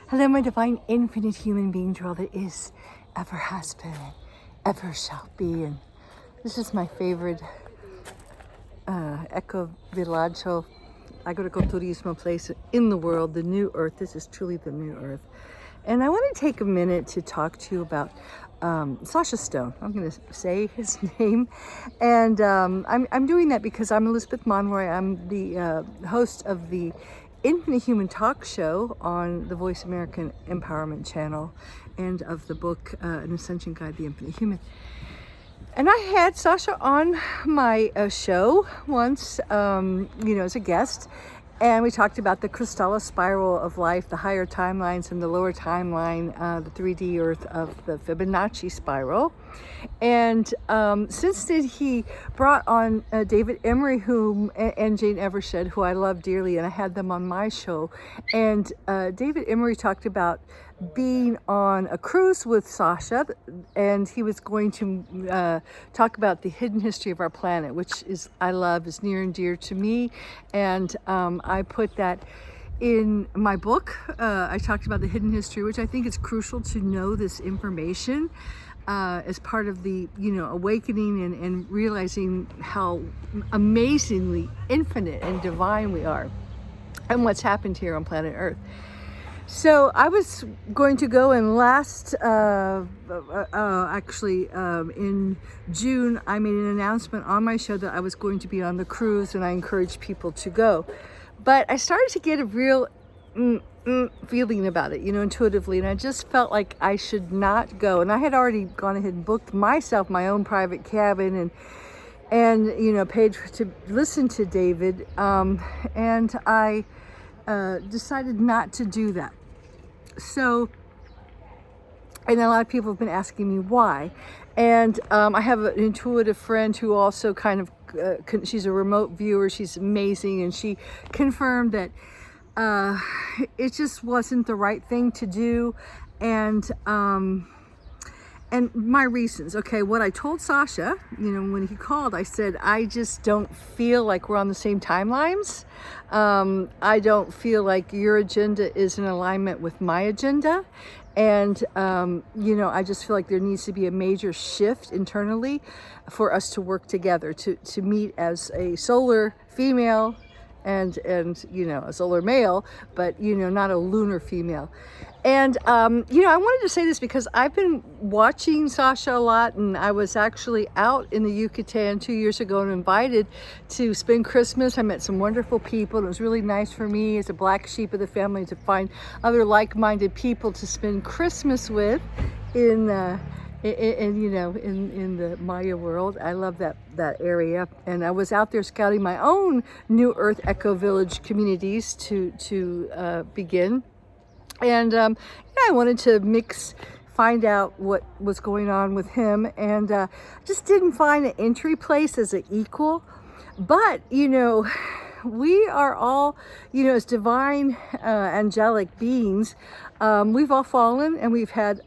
Hello, my divine infinite human being to all that is, ever has been, and ever shall be. And this is my favorite eco villaggio, agriturismo place in the world, the new earth. This is truly the new earth. And I want to take a minute to talk to you about Sacha Stone. I'm going to say his name. And I'm doing that because I'm Elizabeth Monroy. I'm the host of the Infinite Human Talk Show on the Voice American Empowerment Channel, and of the book, An Ascension Guide, The Infinite Human. And I had Sacha on my show once, as a guest, and we talked about the crystalline spiral of life, the higher timelines and the lower timeline, the 3D Earth of the Fibonacci spiral. And since then, he brought on David Emery, and Jane Evershed, who I love dearly, and I had them on my show. And David Emery talked about being on a cruise with Sacha, and he was going to talk about the hidden history of our planet, which is near and dear to me. And I put that in my book. I talked about the hidden history, which I think is crucial to know this information as part of the awakening and realizing how amazingly infinite and divine we are and what's happened here on planet Earth. So I was going to go, and in June, I made an announcement on my show that I was going to be on the cruise, and I encouraged people to go. But I started to get a real feeling about it, intuitively, and I just felt like I should not go. And I had already gone ahead and booked myself my own private cabin and paid to listen to David, and I decided not to do that. So, and a lot of people have been asking me why. And I have an intuitive friend who also she's a remote viewer. She's amazing. And she confirmed that it just wasn't the right thing to do. And my reasons, okay, what I told Sacha, when he called, I said, I just don't feel like we're on the same timelines. I don't feel like your agenda is in alignment with my agenda. And, I just feel like there needs to be a major shift internally for us to work together, to meet as a solar female and a solar male, but, not a lunar female. And, I wanted to say this because I've been watching Sacha a lot, and I was actually out in the Yucatan 2 years ago and invited to spend Christmas. I met some wonderful people, and it was really nice for me as a black sheep of the family to find other like-minded people to spend Christmas with in the Maya world. I love that area. And I was out there scouting my own New Earth Eco Village communities to begin. And I wanted to find out what was going on with him, and just didn't find an entry place as an equal. But we are all, as divine angelic beings, we've all fallen, and we've had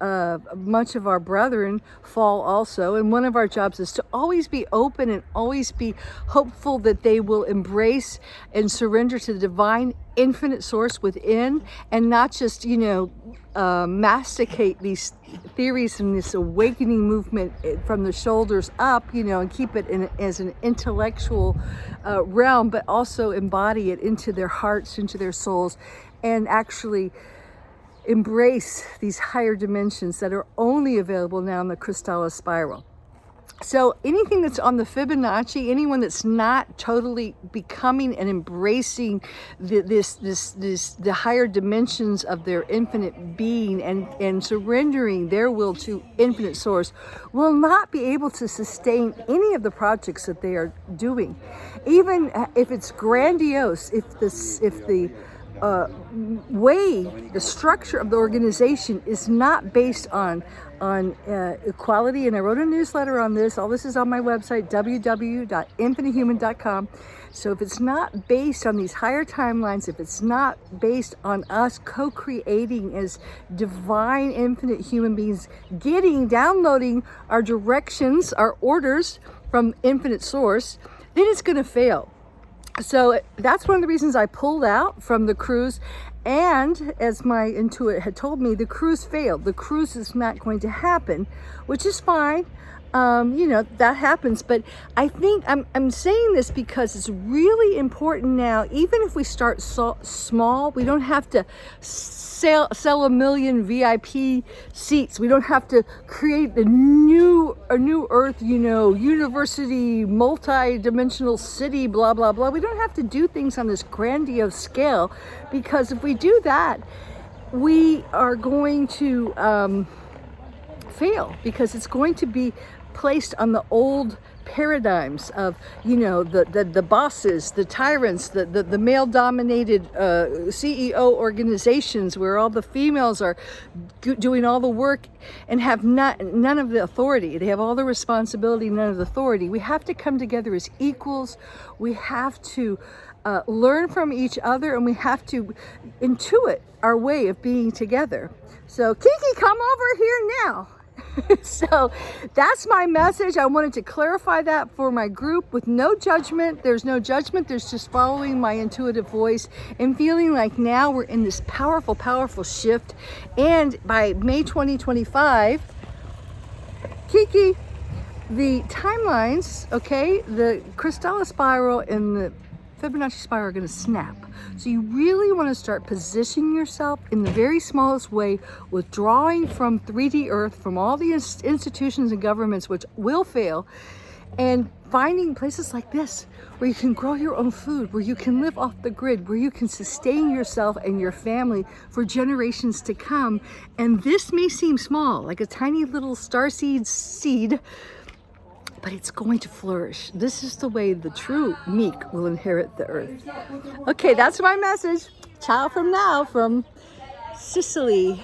much of our brethren fall also. And one of our jobs is to always be open and always be hopeful that they will embrace and surrender to the divine infinite source within, and not just, masticate these theories and this awakening movement from the shoulders up, and keep it as an intellectual realm, but also embody it into their hearts, into their souls, and actually embrace these higher dimensions that are only available now in the crystalline spiral. So anything that's on the Fibonacci, anyone that's not totally becoming and embracing the higher dimensions of their infinite being and surrendering their will to infinite source, will not be able to sustain any of the projects that they are doing. Even if it's grandiose, if the the structure of the organization is not based on equality. And I wrote a newsletter on this. All this is on my website, www.infinitehuman.com. So if it's not based on these higher timelines, if it's not based on us co-creating as divine infinite human beings, downloading our directions, our orders from infinite source, then it's going to fail. So that's one of the reasons I pulled out from the cruise. And as my intuit had told me, the cruise failed. The cruise is not going to happen, which is fine. That happens. But I think I'm saying this because it's really important now. Even if we start small, we don't have to sell 1 million VIP seats. We don't have to create a new earth, university, multi-dimensional city, blah, blah, blah. We don't have to do things on this grandiose scale, because if we do that, we are going to fail, because it's going to be placed on the old paradigms of the bosses, the tyrants, the male dominated CEO organizations where all the females are doing all the work and have none of the authority. They have all the responsibility, none of the authority. We have to come together as equals. We have to learn from each other, and we have to intuit our way of being together. So Kiki, come over here now. So that's my message. I wanted to clarify that for my group with no judgment. There's no judgment. There's just following my intuitive voice and feeling like now we're in this powerful, powerful shift. And by May 2025, Kiki, the timelines, okay, the Crystal spiral and the Fibonacci spiral are going to snap. So you really want to start positioning yourself in the very smallest way, withdrawing from 3D Earth, from all the institutions and governments which will fail, and finding places like this where you can grow your own food, where you can live off the grid, where you can sustain yourself and your family for generations to come. And this may seem small, like a tiny little starseed seed, but it's going to flourish. This is the way the true meek will inherit the earth. Okay, that's my message. Ciao from now, from Sicily.